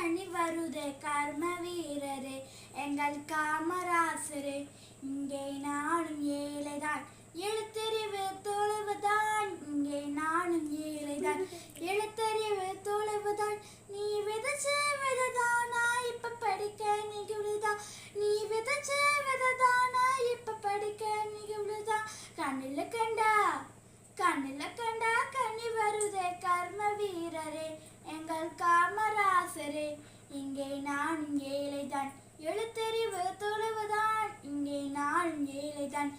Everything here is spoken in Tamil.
கனி வருதே கர்ம வீரரே எங்கள் காமராசரே. இங்கே நானும் ஏழைதான் எழுத்தறிவு தொலைவுதான். இங்கே நானும் ஏழைதான் எழுத்தறிவு தொலைவுதான். நீ விதைச்ச விததானா இப்ப படிக்க நிகழ்வுதா. நீ விதைச்ச விததானா இப்ப படிக்க நிகழ்வுதா. கண்ணில கண்டா கனி வருதே கர்ம வீரரே எங்கள் காமராசரே. இங்கே நானும் ஏழைதான் எழுத்தறிவு தொலைவுதான். இங்கே நானும் ஏழைதான்